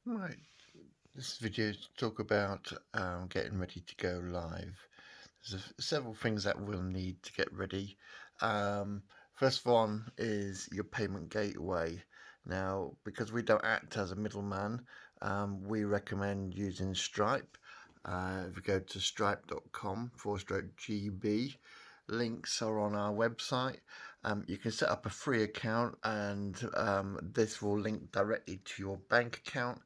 Right, this video is to talk about getting ready to go live. There's several things that we'll need to get ready. First one is your payment gateway. Now, because we don't act as a middleman, we recommend using Stripe. If you go to stripe.com/GB, links are on our website. You can set up a free account, and this will link directly to your bank account.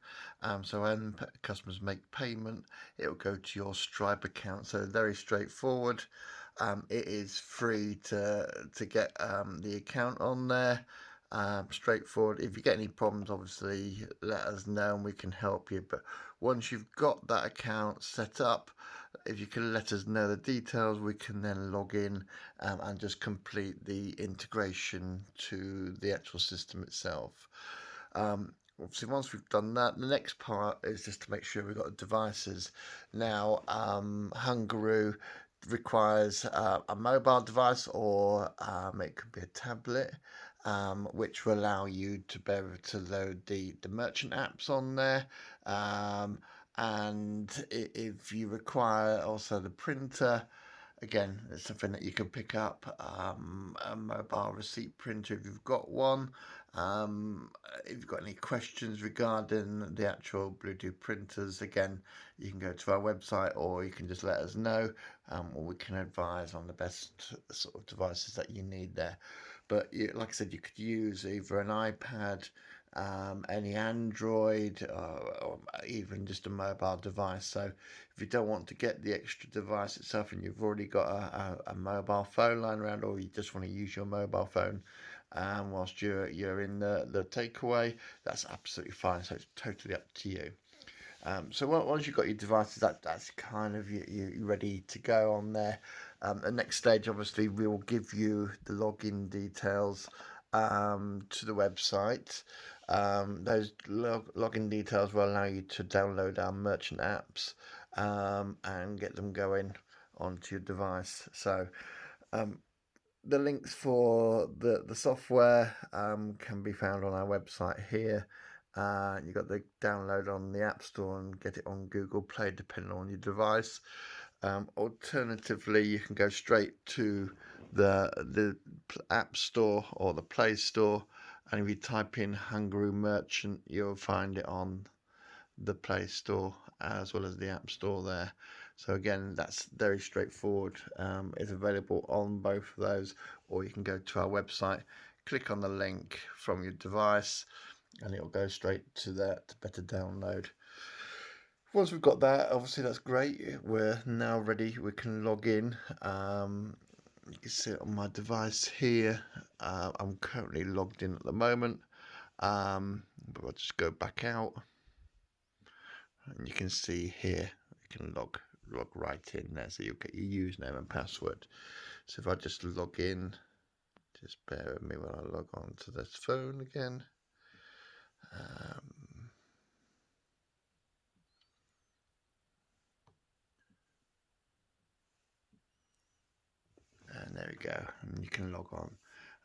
So when customers make payment, it will go to your Stripe account. So very straightforward. It is free to get the account on there. Straightforward. If you get any problems, obviously let us know and we can help you. But once you've got that account set up, if you can let us know the details, we can then log in and just complete the integration to the actual system itself. Obviously, once we've done that, the next part is just to make sure we've got the devices. Now, Hungaroo requires a mobile device, or it could be a tablet, which will allow you to be able to load the merchant apps on there. And if you require also the printer, again, it's something that you can pick up, a mobile receipt printer if you've got one. If you've got any questions regarding the actual Bluetooth printers, again, you can go to our website, or you can just let us know, or we can advise on the best sort of devices that you need there. But like I said, you could use either an iPad, any Android, or even just a mobile device. So if you don't want to get the extra device itself and you've already got a mobile phone lying around, or you just want to use your mobile phone whilst you're in the takeaway, that's absolutely fine. So it's totally up to you. So once you've got your devices, that's kind of you ready to go on there. The next stage, obviously, we will give you the login details to the website. Those login details will allow you to download our merchant apps and get them going onto your device. So the links for the software can be found on our website here. You've got the download on the App Store and get it on Google Play, depending on your device. Alternatively, you can go straight to the App Store or the Play Store, and if you type in Hungaroo Merchant, you'll find it on the Play Store as well as the App Store there. So again, that's very straightforward. It's available on both of those, or you can go to our website, click on the link from your device, and it'll go straight to that to better download. Once we've got that, obviously that's great. We're now ready. We can log in. You can see it on my device here. I'm currently logged in at the moment, but I'll just go back out, and you can see here you can log right in there, so you'll get your username and password. So if I just log in, just bear with me when I log on to this phone again. And there we go, and you can log on,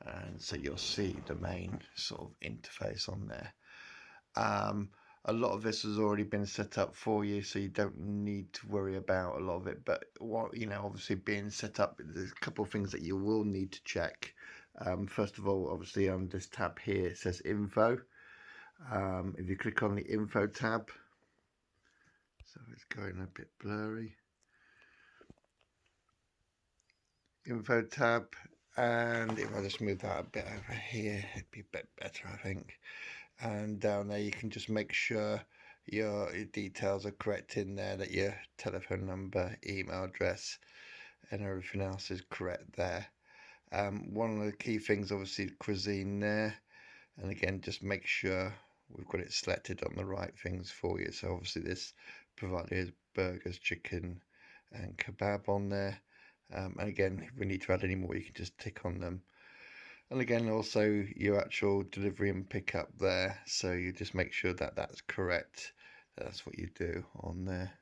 and so you'll see the main sort of interface on there. A lot of this has already been set up for you, so you don't need to worry about a lot of it. But what obviously being set up, there's a couple of things that you will need to check. First of all, obviously on this tab here, it says info. If you click on the info tab, so it's going a bit blurry. Info tab, and if I just move that a bit over here, it'd be a bit better, I think. And down there you can just make sure your details are correct in there, that your telephone number, email address, and everything else is correct there. One of the key things, obviously, cuisine there, and again, just make sure we've got it selected on the right things for you. So obviously this provided burgers, chicken, and kebab on there. And again, if we need to add any more, you can just tick on them. And again, also your actual delivery and pickup there, so you just make sure that that's correct. That's what you do on there.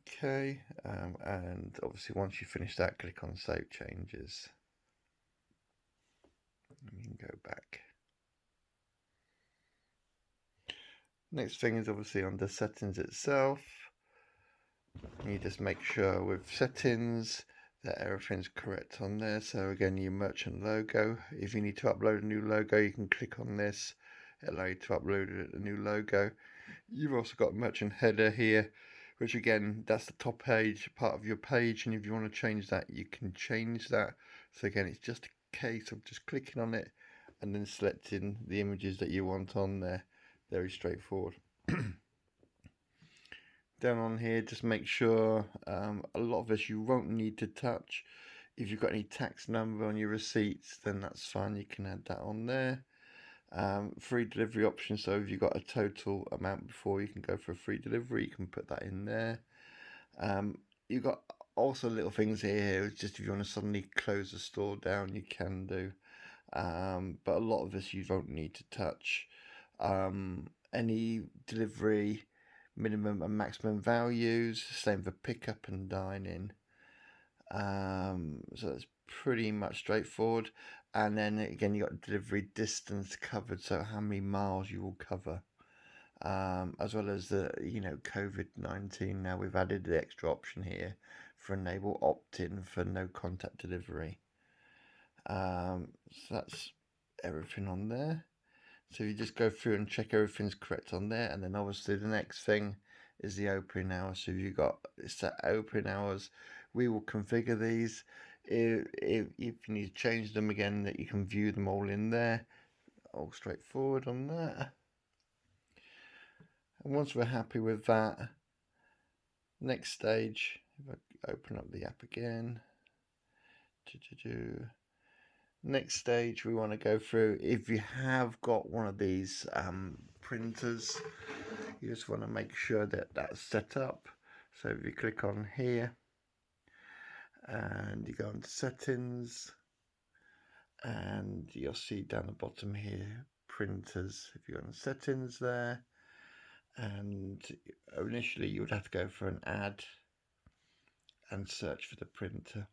Okay, and obviously once you finish that, click on Save Changes. And you can go back. Next thing is obviously on the settings itself. You just make sure with settings that everything's correct on there. So again, your merchant logo. If you need to upload a new logo, you can click on this. It'll allow you to upload a new logo. You've also got merchant header here, which again, that's the top page, part of your page. And if you want to change that, you can change that. So again, it's just a case of just clicking on it and then selecting the images that you want on there. Very straightforward. Down on here, just make sure a lot of this you won't need to touch. If you've got any tax number on your receipts, then that's fine, you can add that on there. Free delivery option, so if you've got a total amount before you can go for a free delivery, you can put that in there. You've got also little things here, just if you want to suddenly close the store down, you can do. But a lot of this you don't need to touch. Any delivery minimum and maximum values, same for pickup and dine-in. So it's pretty much straightforward. And then again, you got delivery distance covered, so how many miles you will cover, as well as the COVID-19. Now we've added the extra option here for enable opt-in for no contact delivery. So that's everything on there. So you just go through and check everything's correct on there, and then obviously the next thing is the opening hours. So if you've got set opening hours, we will configure these. If you need to change them again, that you can view them all in there. All straightforward on that. And once we're happy with that, next stage, if I open up the app again, next stage we want to go through, if you have got one of these printers, you just want to make sure that that's set up. So if you click on here and you go into settings, and you'll see down the bottom here printers. If you go on settings there, and initially you would have to go for an ad and search for the printer.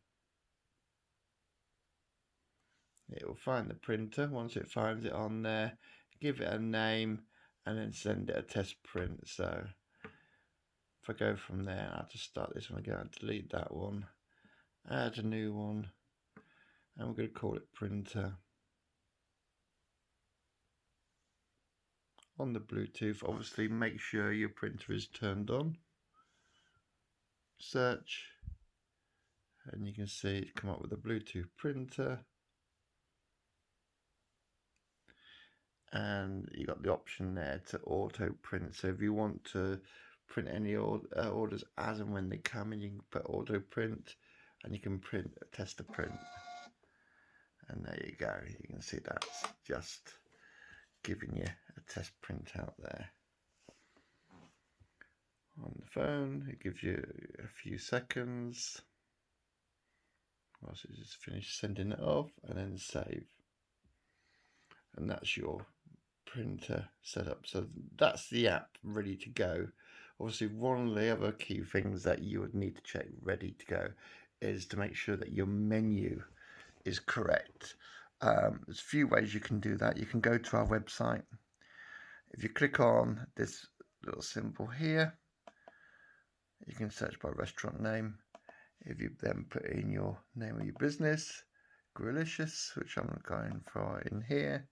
It will find the printer. Once it finds it on there, give it a name and then send it a test print. So if I go from there, I'll just start this one again, delete that one, add a new one, and we're going to call it printer. On the Bluetooth, obviously make sure your printer is turned on. Search, and you can see it come up with a Bluetooth printer. And you got the option there to auto print. So if you want to print any orders as and when they come in, you can put auto print, and you can print a tester print. And there you go. You can see that's just giving you a test print out there. On the phone, it gives you a few seconds whilst it just finished sending it off, and then save. And that's your printer setup. So that's the app ready to go. Obviously, one of the other key things that you would need to check ready to go is to make sure that your menu is correct. There's a few ways you can do that. You can go to our website. If you click on this little symbol here, you can search by restaurant name. If you then put in your name of your business, Grillicious, which I'm going for in here,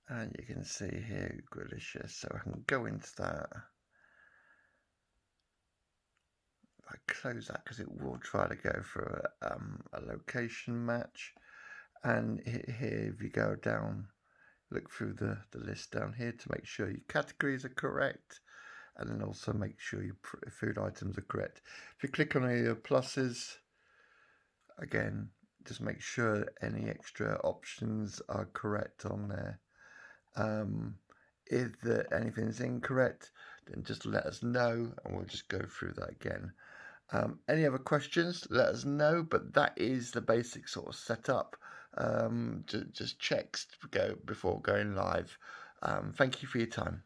and you can see here Grillicious, so I can go into that. I close that because it will try to go for a location match. And here, if you go down, look through the list down here to make sure your categories are correct, and then also make sure your food items are correct. If you click on any of your pluses, again, just make sure any extra options are correct on there. If anything's incorrect, then just let us know and we'll just go through that again. Any other questions, let us know, but that is the basic sort of setup. Just checks before going live. Thank you for your time.